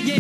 Hey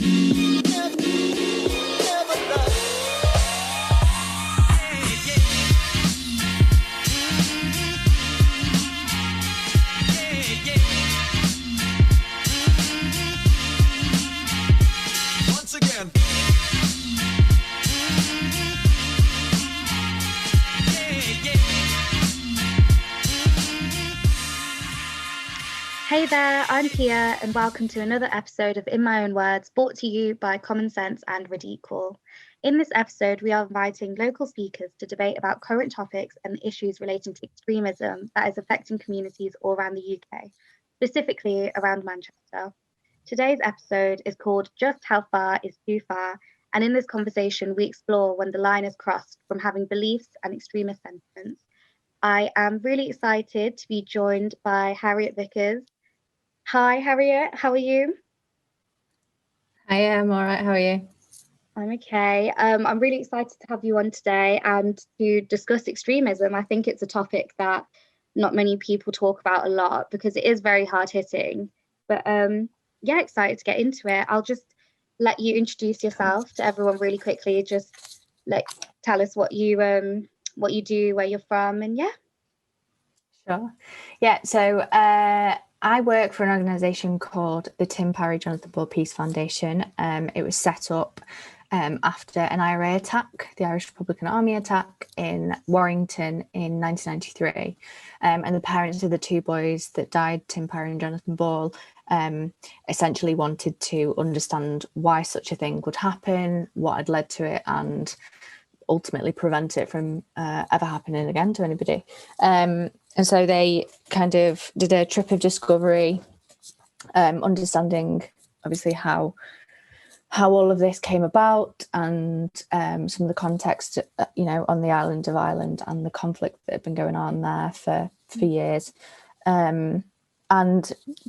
there, I'm Pia, and welcome to another episode of In My Own Words, brought to you by Common Sense and Ridiculous. In this episode, we are inviting local speakers to debate about current topics and issues relating to extremism that is affecting communities all around the UK, specifically around Manchester. Today's episode is called Just How Far is Too Far, and in this conversation, we explore when the line is crossed from having beliefs and extremist sentiments. I am really excited to be joined by Harriet Vickers. Hi, Harriet. How are you? Hi, I'm all right. How are you? I'm okay. I'm really excited to have you on today and to discuss extremism. I think it's a topic that not many people talk about a lot because it is very hard-hitting. But yeah, excited to get into it. I'll just let you introduce yourself to everyone really quickly. Just tell us what you do, where you're from, and yeah. Sure. Yeah. So I work for an organisation called the Tim Parry Jonathan Ball Peace Foundation. It was set up after an IRA attack, the Irish Republican Army attack in Warrington in 1993. And the parents of the two boys that died, Tim Parry and Jonathan Ball, essentially wanted to understand why such a thing would happen, what had led to it, and ultimately prevent it from ever happening again to anybody. And so they kind of did a trip of discovery, understanding obviously how all of this came about and some of the context, on the island of Ireland and the conflict that had been going on there for years. And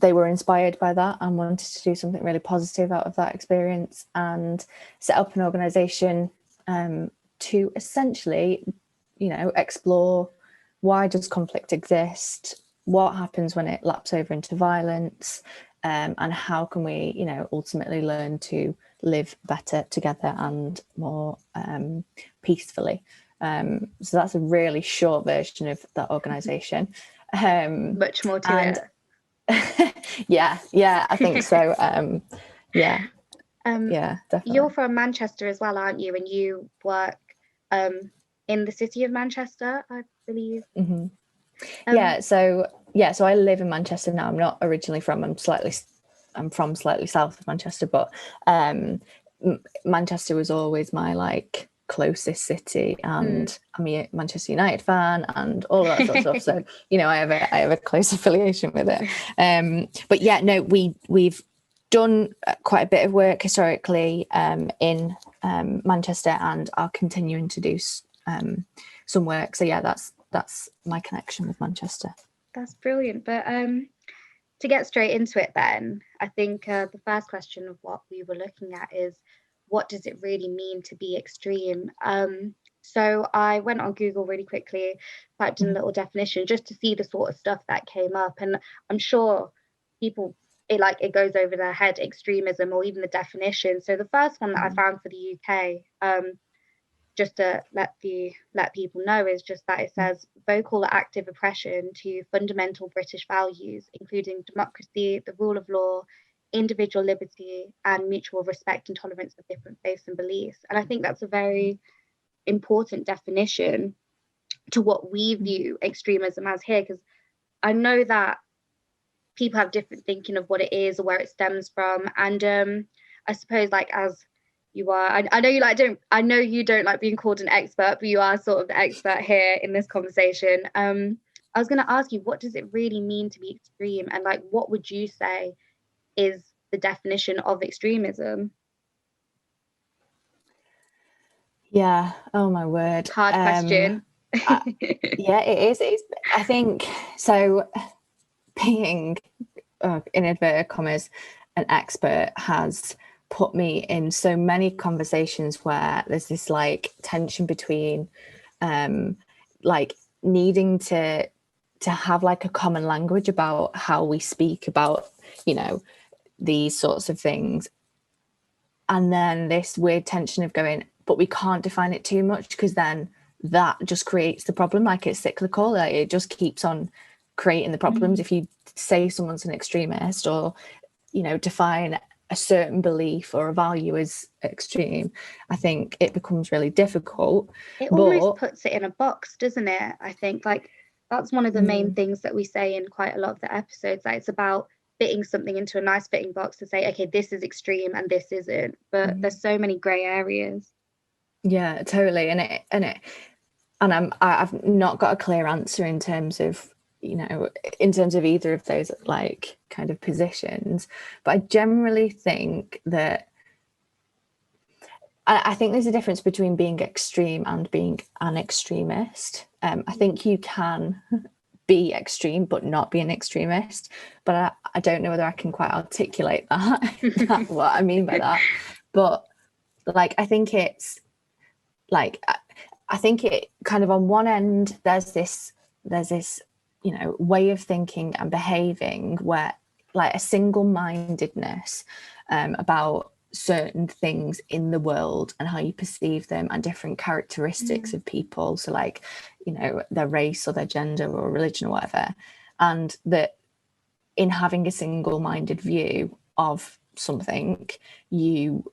they were inspired by that and wanted to do something really positive out of that experience and set up an organisation to essentially, explore why does conflict exist, what happens when it laps over into violence, and how can we, ultimately learn to live better together and more peacefully. So that's a really short version of that organisation. Much more to it. yeah, I think so. Yeah, definitely. You're from Manchester as well, aren't you? And you work in the city of Manchester, I believe. Mm-hmm. So I live in Manchester now. I'm not originally from. I'm from slightly south of Manchester, but Manchester was always my closest city, and I'm a Manchester United fan and all of that sort of stuff. So I have a close affiliation with it. But yeah, no, we've done quite a bit of work historically in Manchester, and are continuing to do some work. So yeah, that's my connection with Manchester. That's brilliant. But to get straight into it then, I think the first question of what we were looking at is, what does it really mean to be extreme? So I went on Google really quickly, typed in a little definition just to see the sort of stuff that came up, and I'm sure people it goes over their head, extremism, or even the definition. So the first one that I found for the UK, just to let people know, is just that it says vocal or active oppression to fundamental British values, including democracy, the rule of law, individual liberty, and mutual respect and tolerance of different faiths and beliefs. And I think that's a very important definition to what we view extremism as here, because I know that people have different thinking of what it is or where it stems from. And I suppose as you are, I know you don't like being called an expert, but you are sort of the expert here in this conversation. I was going to ask you, what does it really mean to be extreme, and what would you say is the definition of extremism? Yeah. Oh my word. Hard question. Yeah, it is. I think so. Being, in inverted commas, an expert has put me in so many conversations where there's this tension between needing to have a common language about how we speak about these sorts of things, and then this weird tension of going, but we can't define it too much, because then that just creates the problem. Like, it's cyclical, like it just keeps on creating the problems. If you say someone's an extremist, or, you know, define a certain belief or a value as extreme, I think it becomes really difficult. It almost puts it in a box, doesn't it? I think, like, that's one of the main things that we say in quite a lot of the episodes, that it's about fitting something into a nice fitting box to say, okay, this is extreme and this isn't, but there's so many grey areas. Yeah, totally. I've not got a clear answer in terms of, you know, in terms of either of those, like, kind of positions, but I generally think that I think there's a difference between being extreme and being an extremist. I think you can be extreme but not be an extremist, but I don't know whether I can quite articulate that what I mean by that. But, like, I think it's like, I think it kind of, on one end, there's this, you know, way of thinking and behaving where, like, a single-mindedness about certain things in the world and how you perceive them, and different characteristics of people, so, like, you know, their race or their gender or religion or whatever, and that in having a single-minded view of something, you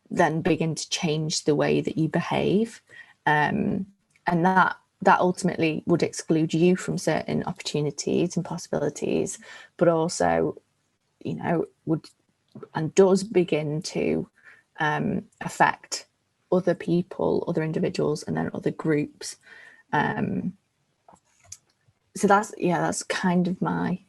then begin to change the way that you behave, and that ultimately would exclude you from certain opportunities and possibilities, but also, you know, would and does begin to affect other people, other individuals, and then other groups. So that's kind of my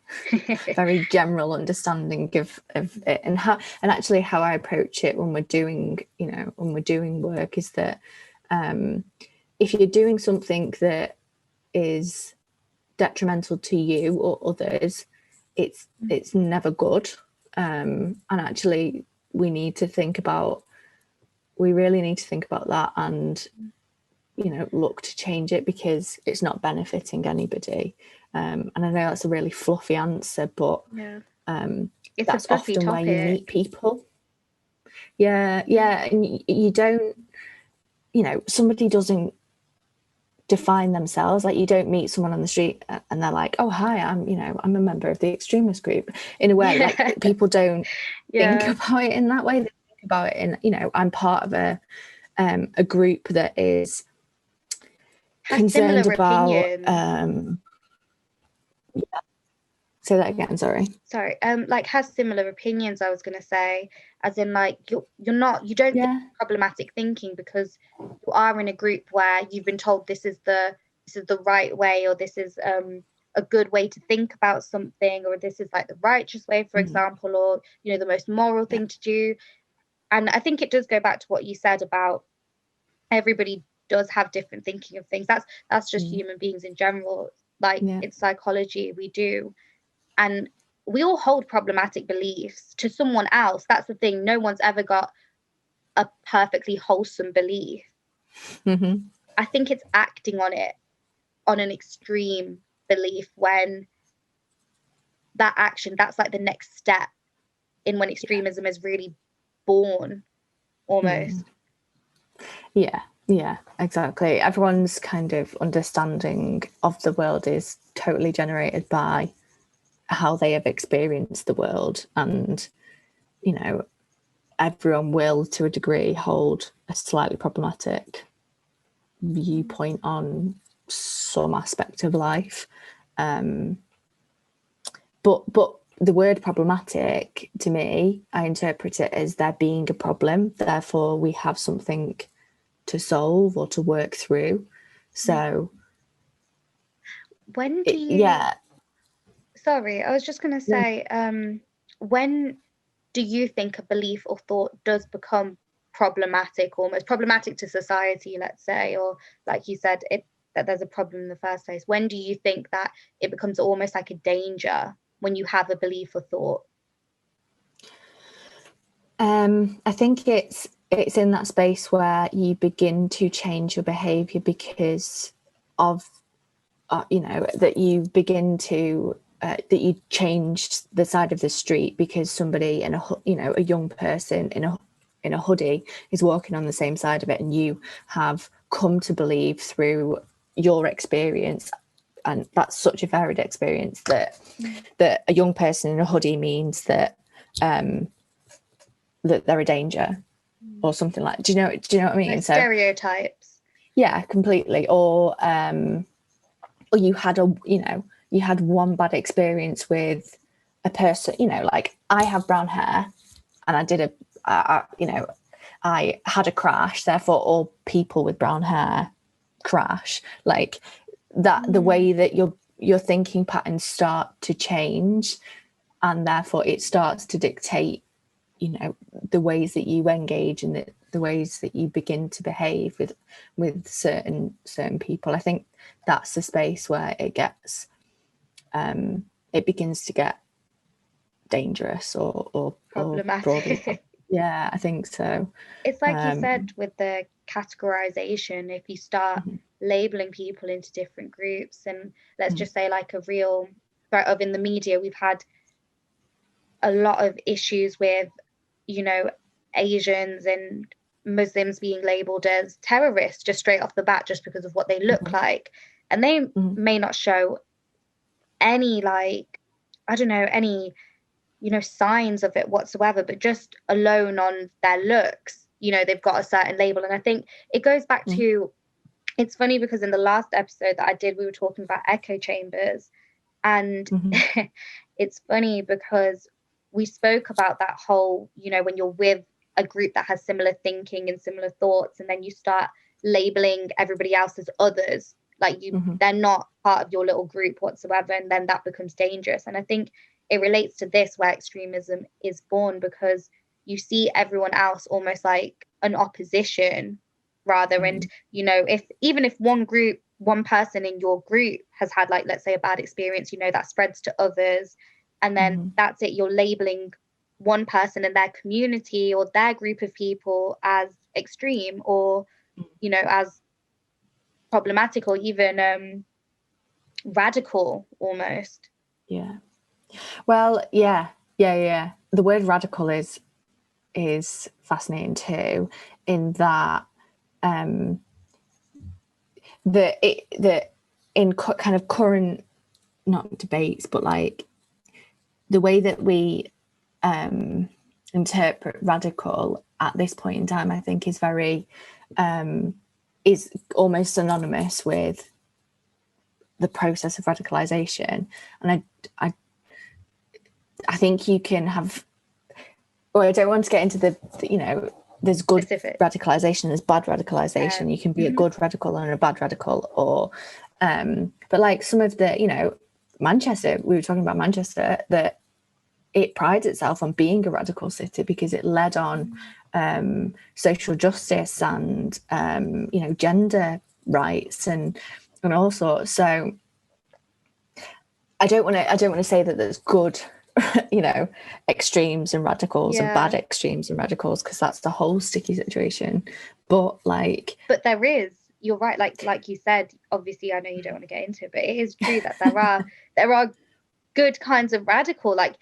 very general understanding of it, and actually how I approach it when we're doing, you know, when we're doing work, is that if you're doing something that is detrimental to you or others, it's never good. And actually, we really need to think about that, and, you know, look to change it, because it's not benefiting anybody. And I know that's a really fluffy answer, but that's often where you meet people. Yeah, and you don't, you know, somebody doesn't define themselves. Like, you don't meet someone on the street and they're like, oh, hi, I'm a member of the extremist group. In a way, like, people don't think about it in that way. They think about it in, you know, I'm part of a group that is concerned about say that again, sorry, like, has similar opinions, I was going to say, as in, like, you don't think problematic thinking because you are in a group where you've been told this is the right way, or this is a good way to think about something, or this is, like, the righteous way, for example, or, you know, the most moral thing to do. And I think it does go back to what you said about everybody does have different thinking of things. That's just human beings in general. Like, it's psychology, we do. And we all hold problematic beliefs to someone else. That's the thing. No one's ever got a perfectly wholesome belief. I think it's acting on it, on an extreme belief, when that action, that's like the next step in when extremism is really born, almost. Yeah, exactly. Everyone's kind of understanding of the world is totally generated by how they have experienced the world, and, you know, everyone will, to a degree, hold a slightly problematic viewpoint on some aspect of life, but the word problematic, to me, I interpret it as there being a problem, therefore we have something to solve or to work through. So when do you sorry, I was just going to say, when do you think a belief or thought does become problematic, almost problematic to society, let's say, or, like you said, that there's a problem in the first place? When do you think that it becomes almost like a danger when you have a belief or thought? I think it's in that space where you begin to change your behaviour because of, you know, that you begin to that you change the side of the street because somebody in a young person in a in a hoodie is walking on the same side of it, and you have come to believe through your experience, and that's such a varied experience, that a young person in a hoodie means that that they're a danger or something like. Do you know what I mean? Like stereotypes. Yeah, completely. Or you had one bad experience with a person. Like, I have brown hair, and I had a crash. Therefore, all people with brown hair crash. Like that, the way that your thinking patterns start to change, and therefore it starts to dictate, the ways that you engage and the ways that you begin to behave with certain people. I think that's the space where it gets it begins to get dangerous or Problematic. Yeah, I think so. It's like you said with the categorization. If you start labeling people into different groups, and let's just say, like, a real threat of, in the media, we've had a lot of issues with, Asians and Muslims being labeled as terrorists just straight off the bat, just because of what they look like. And they may not show any, like, I don't know, any, signs of it whatsoever, but just alone on their looks, they've got a certain label. And I think it goes back to, it's funny because in the last episode that I did, we were talking about echo chambers. And it's funny because we spoke about that whole, when you're with a group that has similar thinking and similar thoughts, and then you start labeling everybody else as others, like they're not part of your little group whatsoever, and then that becomes dangerous. And I think it relates to this, where extremism is born, because you see everyone else almost like an opposition rather. And if one person in your group has had, like, let's say, a bad experience, that spreads to others, and then that's it, you're labeling one person in their community or their group of people as extreme, or as problematic, or even radical almost. Yeah. Well, yeah. The word radical is fascinating too, in that that in kind of current, not debates, but like the way that we interpret radical at this point in time, I think is very is almost synonymous with the process of radicalization. And I think you can have, or I don't want to get into there's good Specific radicalization, there's bad radicalization. You can be a good radical and a bad radical, or but like some of the, Manchester, we were talking about Manchester, that it prides itself on being a radical city because it led on social justice and gender rights and all sorts. So I don't want to say that there's good extremes and radicals and bad extremes and radicals, because that's the whole sticky situation. But there is, you're right, like you said, obviously I know you don't want to get into it, but it is true that there are good kinds of radical. Like,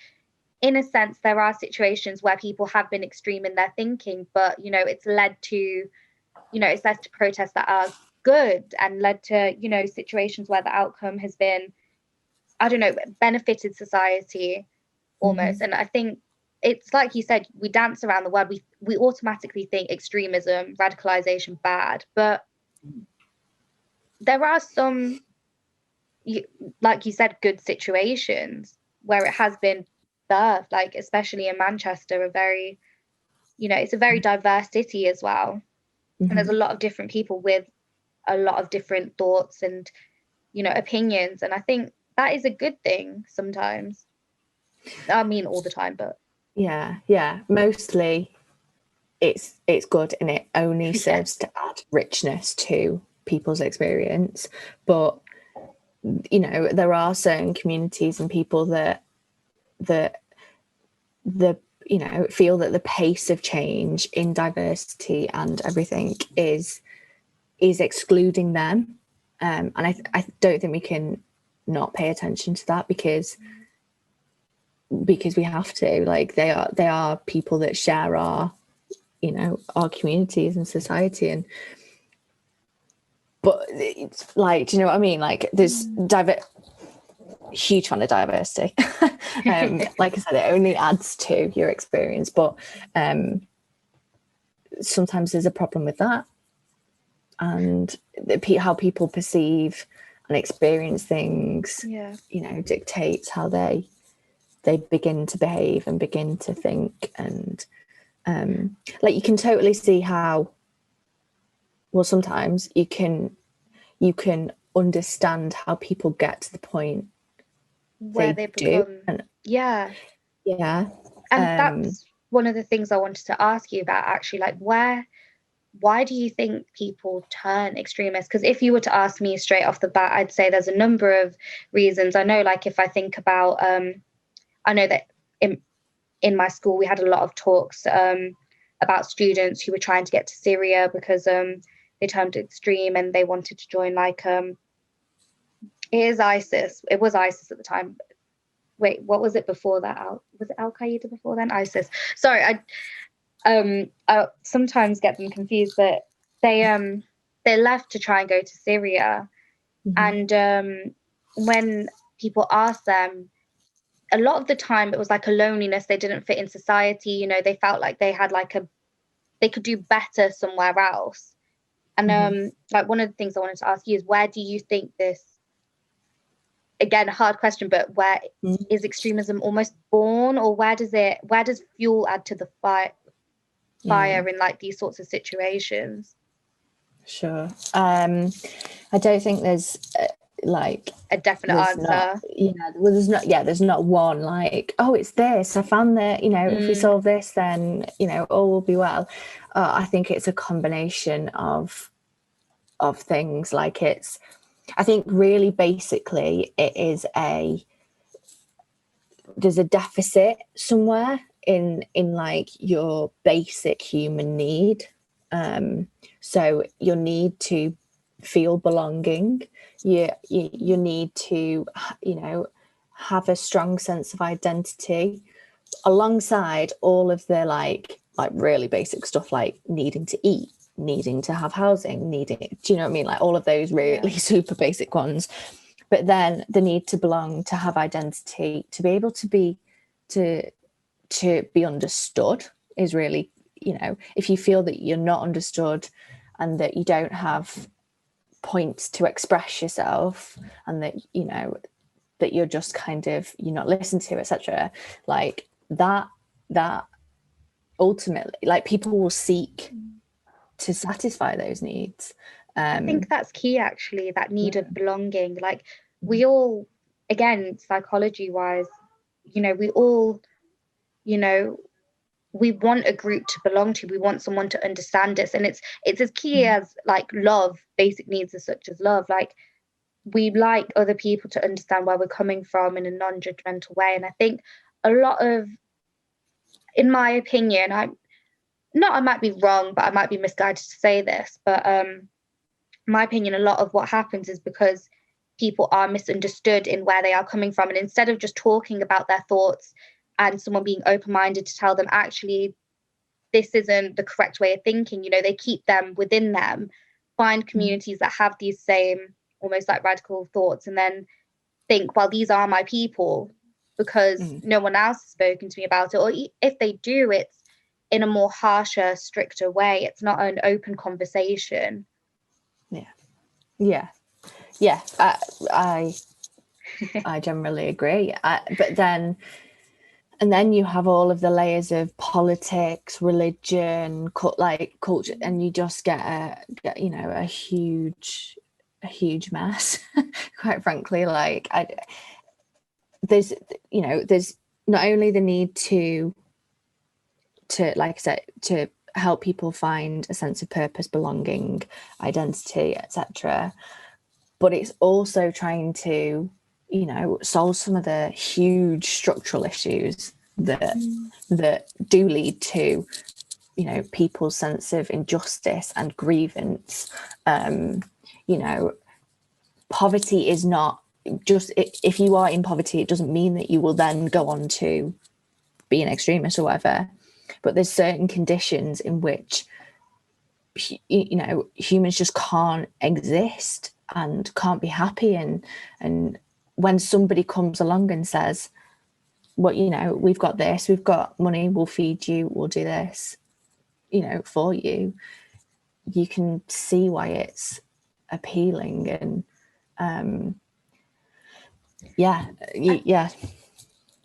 in a sense, there are situations where people have been extreme in their thinking, but it's led to protests that are good, and led to situations where the outcome has been, I don't know, benefited society almost. And I think it's like you said, we dance around the word, we automatically think extremism, radicalization, bad, but there are some, like you said, good situations where it has been birthed, like especially in Manchester, it's a very diverse city as well. And there's a lot of different people with a lot of different thoughts and opinions, and I think that is a good thing sometimes. I mean, all the time, but yeah, mostly it's good, and it only serves to add richness to people's experience. But there are certain communities and people that feel that the pace of change in diversity and everything is excluding them, and I don't think we can not pay attention to that, because we have to. Like, they are people that share our you know, our communities and society. But it's like, do you know what I mean? Like, there's huge fan of diversity. Like I said, it only adds to your experience, but sometimes there's a problem with that, and how people perceive and experience things, you know, dictates how they begin to behave and begin to think. And like, you can totally see how, well, sometimes you can understand how people get to the point where they become, and yeah. And that's one of the things I wanted to ask you about, actually. Like, why do you think people turn extremist? Because if you were to ask me straight off the bat, I'd say there's a number of reasons. I know, like, if I think about, I know that in my school we had a lot of talks about students who were trying to get to Syria because they turned extreme and they wanted to join, like, it was ISIS at the time. Wait, what was it before that? Was it Al Qaeda before then? ISIS. Sorry, I sometimes get them confused, but they left to try and go to Syria, and when people asked them, a lot of the time it was like a loneliness. They didn't fit in society. You know, they felt like they had they could do better somewhere else. And like, one of the things I wanted to ask you is, where do you think this? Again, a hard question, but where is extremism almost born, or where does fuel add to the fire in, like, these sorts of situations? Sure. I don't think there's like a definite answer. There's not one, like, oh, it's this, I found that, you know, if we solve this, then, you know, all will be well. I think it's a combination of things. Like, I think really basically there's a deficit somewhere in like your basic human need. So your need to feel belonging, you need to, you know, have a strong sense of identity, alongside all of the like really basic stuff, like needing to eat, needing to have housing, do you know what I mean? Like, all of those really super basic ones. But then the need to belong, to have identity, to be able to be understood is really, you know, if you feel that you're not understood and that you don't have points to express yourself, and that, you know, that you're just kind of, you're not listened to, etc., like that ultimately, like, people will seek to satisfy those needs. I think that's key, actually, that need of belonging. Like, we all, again, psychology wise, you know, we all, you know, we want a group to belong to. We want someone to understand us, and it's as key as, like, love. Basic needs as such as love. Like, we like other people to understand where we're coming from in a non-judgmental way. And I think a lot of, in my opinion, I might be wrong, but I might be misguided to say this, but in my opinion, a lot of what happens is because people are misunderstood in where they are coming from, and instead of just talking about their thoughts and someone being open-minded to tell them, actually, this isn't the correct way of thinking, you know, they keep them within them, find communities that have these same almost like radical thoughts, and then think, well, these are my people, because no one else has spoken to me about it. Or if they do, it's in a more harsher, stricter way. It's not an open conversation. I generally agree. But then you have all of the layers of politics, religion, like culture, and you just get you know, a huge mess. Quite frankly, like, there's not only the need to like I said, to help people find a sense of purpose, belonging, identity, etc., but it's also trying to, you know, solve some of the huge structural issues that do lead to, you know, people's sense of injustice and grievance. You know, poverty is not just, if you are in poverty, it doesn't mean that you will then go on to be an extremist or whatever. but there's certain conditions in which, you know, humans just can't exist and can't be happy. And when somebody comes along and says, well, you know, we've got this, we've got money, we'll feed you, we'll do this, you know, for you, you can see why it's appealing. And yeah.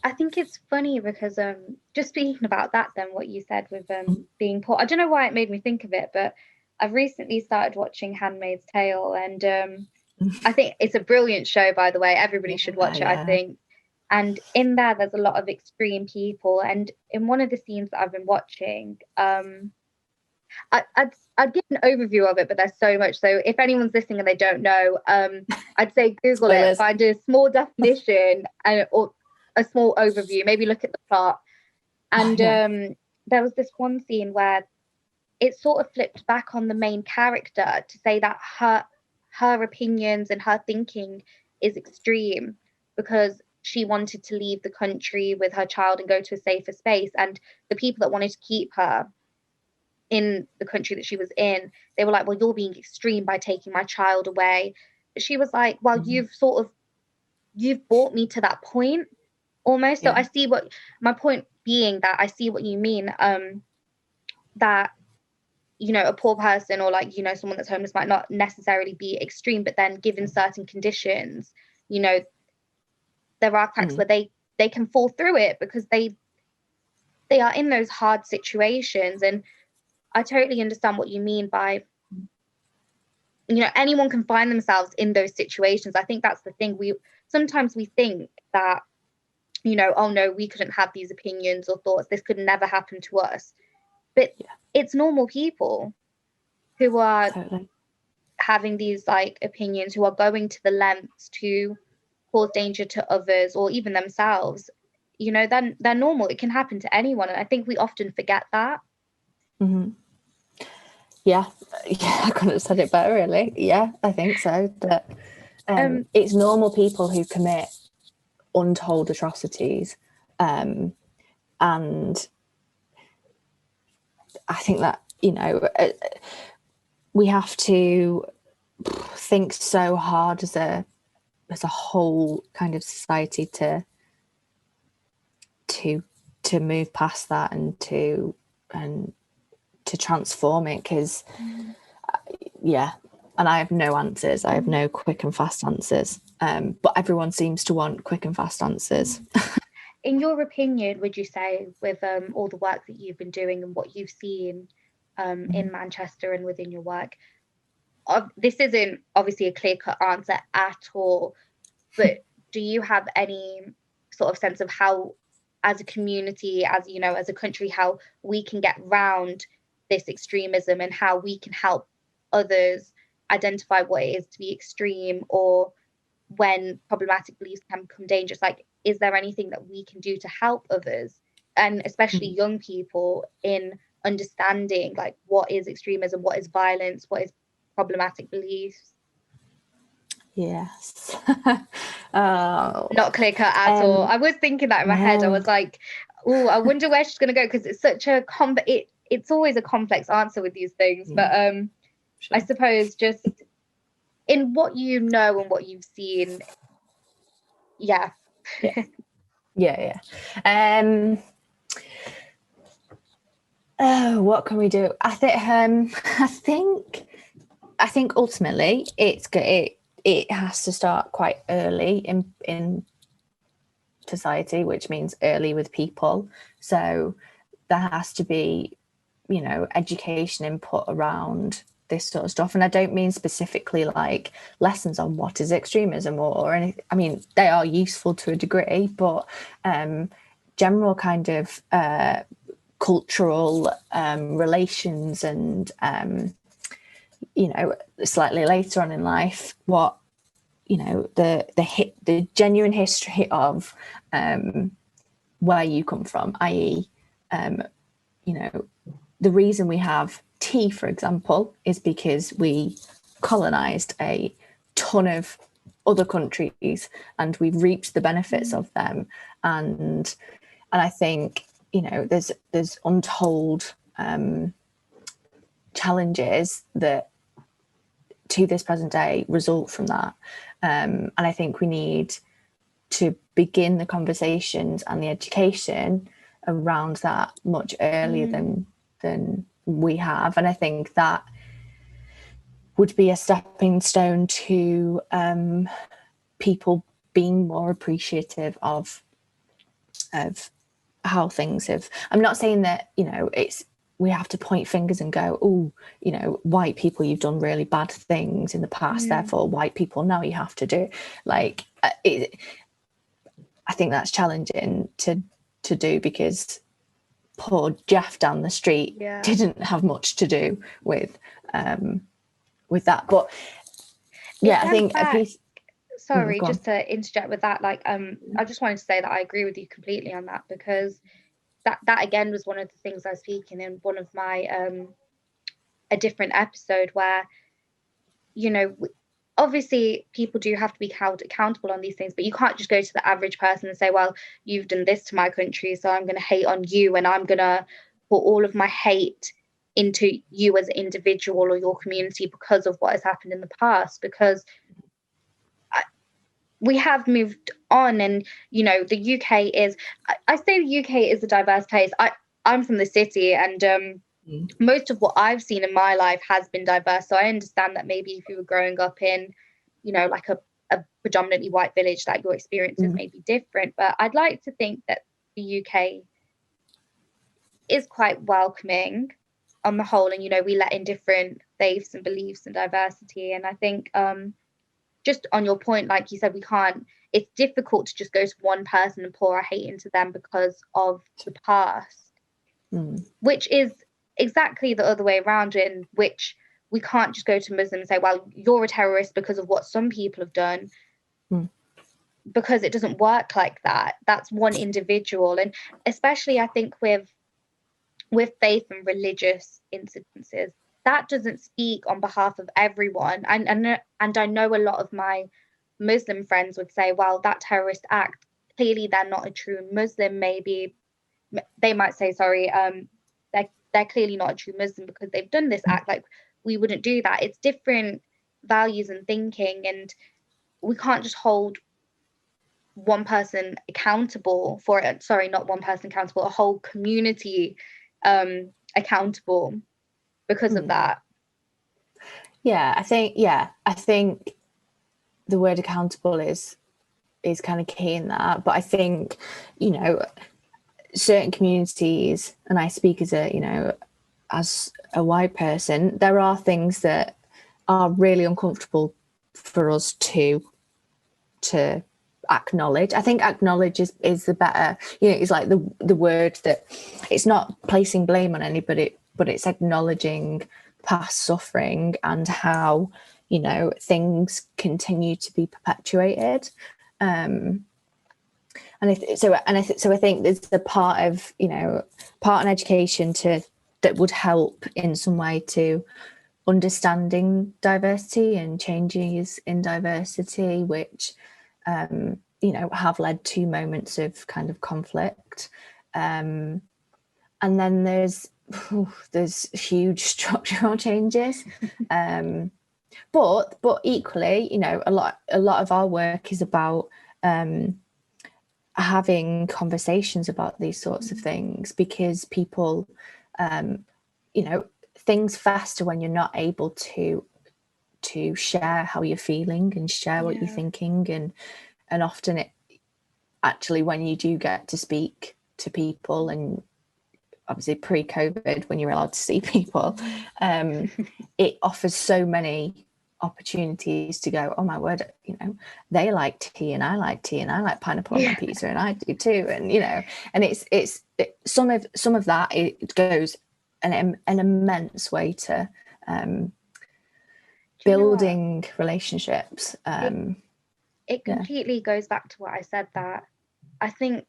I think it's funny because just speaking about that, then what you said with being poor, I don't know why it made me think of it, but I've recently started watching Handmaid's Tale, and I think it's a brilliant show, by the way. Everybody should watch it, I think. And in there, there's a lot of extreme people. And in one of the scenes that I've been watching, I'd give an overview of it, but there's so much. So if anyone's listening and they don't know, I'd say Google it, find a small definition or a small overview, maybe look at the plot. And there was this one scene where it sort of flipped back on the main character to say that her opinions and her thinking is extreme because she wanted to leave the country with her child and go to a safer space. And the people that wanted to keep her in the country that she was in, they were like, well, you're being extreme by taking my child away. But she was like, well, you've brought me to that point almost. So I see what my point being, that I see what you mean, that, you know, a poor person or, like, you know, someone that's homeless might not necessarily be extreme, but then given certain conditions, you know, there are cracks where they can fall through it because they are in those hard situations. And I totally understand what you mean by, you know, anyone can find themselves in those situations. I think that's the thing. Sometimes we think that, you know, oh no, we couldn't have these opinions or thoughts, this could never happen to us. But it's normal people who are having these, like, opinions, who are going to the lengths to cause danger to others or even themselves. You know, then they're normal. It can happen to anyone. And I think we often forget that. Yeah, I couldn't have said it better, really. Yeah, I think so. That it's normal people who commit untold atrocities, and I think that, you know, we have to think so hard as a whole kind of society to move past that and to transform it, because and I have no answers. I have no quick and fast answers, but everyone seems to want quick and fast answers. In your opinion, would you say, with all the work that you've been doing and what you've seen in Manchester and within your work, this isn't obviously a clear-cut answer at all, but do you have any sort of sense of how, as a community, as, you know, as a country, how we can get round this extremism and how we can help others identify what it is to be extreme, or when problematic beliefs can become dangerous? Like, is there anything that we can do to help others, and especially young people, in understanding, like, what is extremism, what is violence, what is problematic beliefs? Yes. Not clear cut at all. I was thinking that in my head. I was like, oh, I wonder where she's going to go, because it's such a it's always a complex answer with these things. But I suppose just in what you know and what you've seen. Yeah. What can we do? I think ultimately it has to start quite early in society, which means early with people. So there has to be, you know, education input around this sort of stuff. And I don't mean specifically like lessons on what is extremism or anything. I mean, they are useful to a degree, but general kind of cultural relations and, you know, slightly later on in life, what, you know, the genuine history of where you come from, i.e., you know, the reason we have tea, for example, is because we colonized a ton of other countries and we've reaped the benefits of them. And I think, there's untold challenges that to this present day result from that, and I think we need to begin the conversations and the education around that much earlier than we have, and I think that would be a stepping stone to people being more appreciative of how things have. I'm not saying that we have to point fingers and go, oh, white people, you've done really bad things in the past, therefore white people now you have to do I think that's challenging to do, because poor Jeff down the street didn't have much to do with that. But I think sorry, just to interject with that, I just wanted to say that I agree with you completely on that, because that again was one of the things I was speaking in one of my a different episode where obviously people do have to be held accountable on these things, but you can't just go to the average person and say, well, you've done this to my country, so I'm going to hate on you, and I'm going to put all of my hate into you as an individual or your community because of what has happened in the past, because we have moved on. And the UK is, I say the UK is a diverse place. I'm from the city, and most of what I've seen in my life has been diverse, so I understand that maybe if you were growing up in like a predominantly white village, that your experiences may be different. But I'd like to think that the UK is quite welcoming on the whole, and we let in different faiths and beliefs and diversity. And I think just on your point, like you said, it's difficult to just go to one person and pour our hate into them because of the past, which is exactly the other way around, in which we can't just go to Muslims and say, well, you're a terrorist because of what some people have done, because it doesn't work like that. That's one individual. And especially I think with faith and religious incidences, that doesn't speak on behalf of everyone. And I know a lot of my Muslim friends would say, well, that terrorist act, clearly they're not a true Muslim. Maybe they might say, sorry, they're clearly not a true Muslim because they've done this act. Like, we wouldn't do that. It's different values and thinking, and we can't just hold one person accountable for it. Sorry, not one person accountable, a whole community accountable because of that. I think the word accountable is kind of key in that. But I think certain communities, and I speak as a white person, there are things that are really uncomfortable for us to acknowledge. I think acknowledge is the better, it's like the word that, it's not placing blame on anybody, but it's acknowledging past suffering and how things continue to be perpetuated. I think there's the part of an education that would help in some way to understanding diversity and changes in diversity, which have led to moments of kind of conflict, and then there's huge structural changes, but equally a lot of our work is about having conversations about these sorts of things, because people things fester when you're not able to share how you're feeling and share what you're thinking, and often it actually, when you do get to speak to people, and obviously pre-COVID when you're allowed to see people, it offers so many opportunities to go, oh my word, they like tea and I like tea, and I like pineapple on my pizza and I do too, and and it's some of that, it goes an immense way to building relationships. It completely goes back to what I said, that I think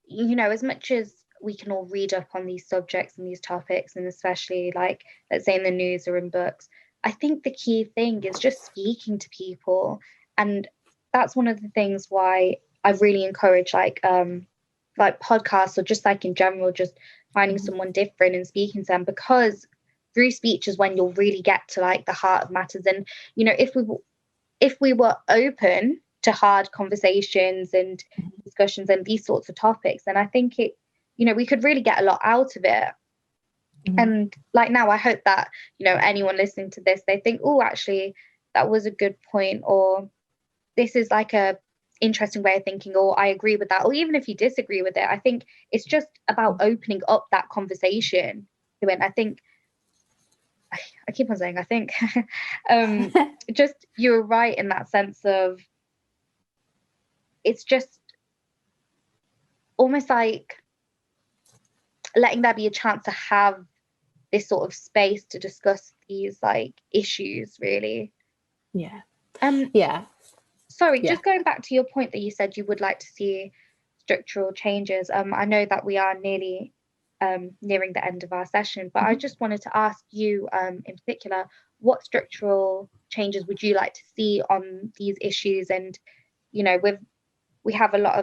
as much as we can all read up on these subjects and these topics, and especially like, let's say, in the news or in books, I think the key thing is just speaking to people. And that's one of the things why I really encourage like podcasts, or just like in general, just finding someone different and speaking to them, because through speech is when you'll really get to like the heart of matters. And you know, if we were open to hard conversations and discussions and these sorts of topics, then I think it, you know, we could really get a lot out of it. And like now, I hope that, you know, anyone listening to this, they think, oh, actually, that was a good point, or this is like a interesting way of thinking, or I agree with that, or even if you disagree with it, I think it's just about opening up that conversation to it. And I think I keep on saying I think just you're right in that sense of it's just almost like letting there be a chance to have this sort of space to discuss these like issues, really. Yeah. Sorry, just going back to your point that you said you would like to see structural changes. I know that we are nearly nearing the end of our session, but I just wanted to ask you in particular, what structural changes would you like to see on these issues? And you know, we have a lot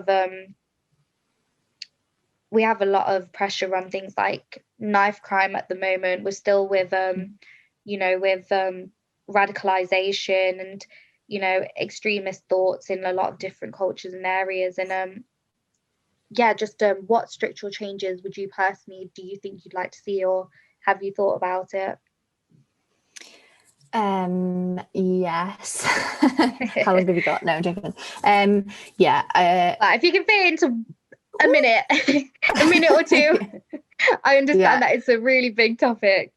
of pressure on things like knife crime at the moment. We're still with you know, with radicalization and, you know, extremist thoughts in a lot of different cultures and areas. And just what structural changes would you personally, do you think you'd like to see, or have you thought about it? Yes. How long have you got? No, I'm joking. If you can fit into a minute a minute or two. I understand that it's a really big topic.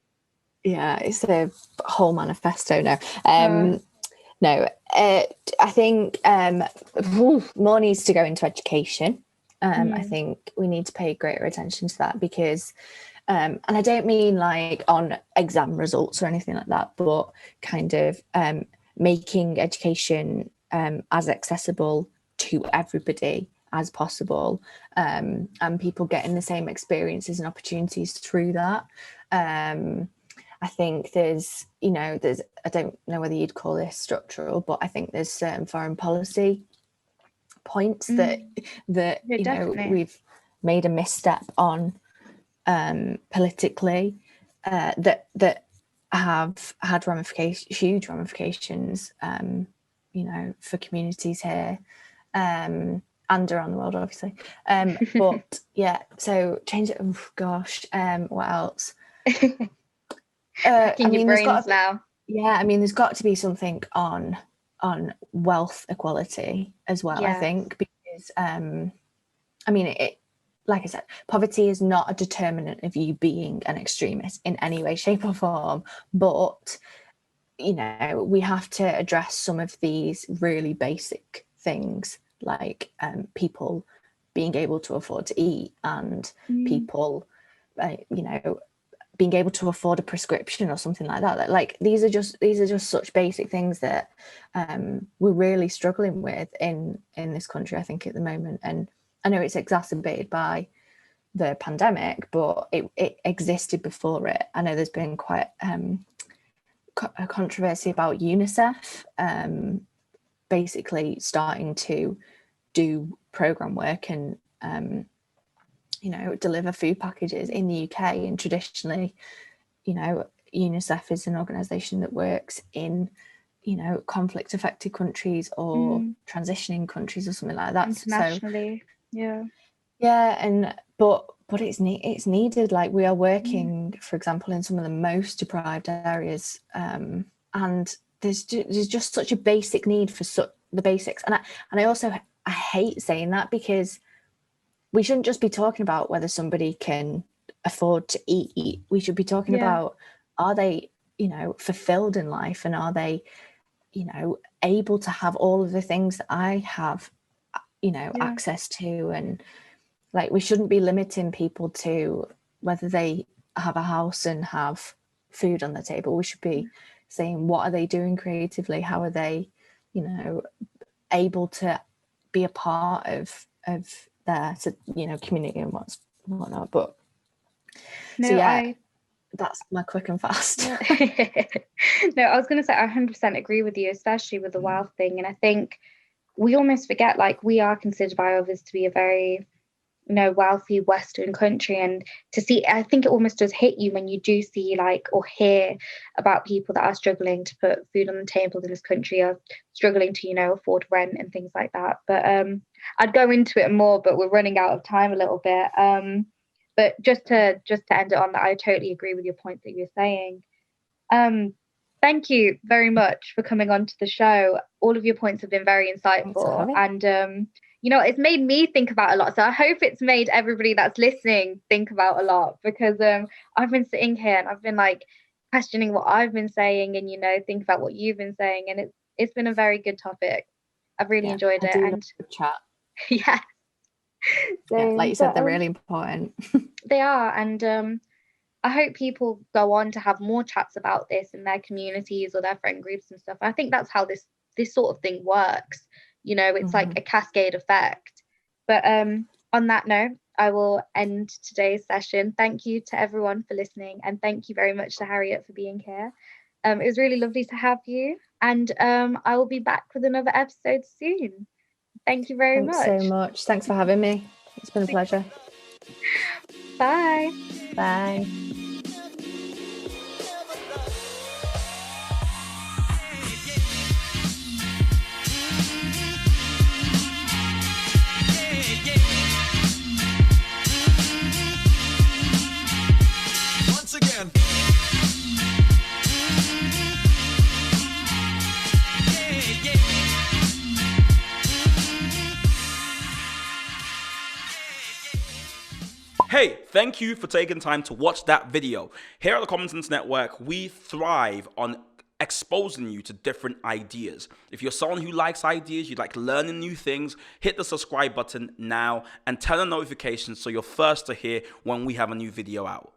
Yeah, it's a whole manifesto now. No, I think more needs to go into education. I think we need to pay greater attention to that, because and I don't mean like on exam results or anything like that, but kind of making education as accessible to everybody as possible, and people getting the same experiences and opportunities through that. I think there's, I don't know whether you'd call this structural, but I think there's certain foreign policy points that we've made a misstep on politically, that have had huge ramifications, for communities here and around the world, obviously. But so change it. Oh gosh, what else? There's got to be something on wealth equality as well. I think, because like I said, poverty is not a determinant of you being an extremist in any way, shape or form, but we have to address some of these really basic things, like people being able to afford to eat, and people being able to afford a prescription or something like that. Like these are just such basic things that we're really struggling with in this country, I think, at the moment. And I know it's exacerbated by the pandemic, but it existed before it. I know there's been quite a controversy about UNICEF basically starting to do program work and deliver food packages in the UK. And traditionally, UNICEF is an organisation that works in conflict affected countries or transitioning countries or something like that. Internationally. But it's needed. Like, we are working, for example, in some of the most deprived areas, and there's just such a basic need for the basics. And I hate saying that, because we shouldn't just be talking about whether somebody can afford to eat. We should be talking about, are they, fulfilled in life, and are they, able to have all of the things that I have, access to. And like, we shouldn't be limiting people to whether they have a house and have food on the table. We should be saying, what are they doing creatively? How are they, able to be a part of their, community and whatnot. But that's my quick and fast. No, I was going to say I 100% agree with you, especially with the wealth thing. And I think we almost forget, like, we are considered by others to be a very wealthy Western country, and to see, I think it almost does hit you when you do see like or hear about people that are struggling to put food on the table in this country, or struggling to afford rent and things like that. But I'd go into it more, but we're running out of time a little bit. But just to end it on that, I totally agree with your point that you're saying. Thank you very much for coming on to the show. All of your points have been very insightful, and it's made me think about a lot. So I hope it's made everybody that's listening think about a lot, because I've been sitting here and I've been like questioning what I've been saying, and think about what you've been saying, and it's been a very good topic. I've really enjoyed it, and chat. Yeah. Like you said, they're really important. They are, and I hope people go on to have more chats about this in their communities or their friend groups and stuff. I think that's how this sort of thing works. It's like a cascade effect. But on that note, I will end today's session. Thank you to everyone for listening, and thank you very much to Harriet for being here. It was really lovely to have you, and I will be back with another episode soon. Thank you very much. Thanks so much. Thanks for having me. It's been a pleasure. Bye. Bye. Once again. Hey, thank you for taking time to watch that video. Here at the Common Sense Network, we thrive on exposing you to different ideas. If you're someone who likes ideas, you like learning new things, hit the subscribe button now and turn on notifications so you're first to hear when we have a new video out.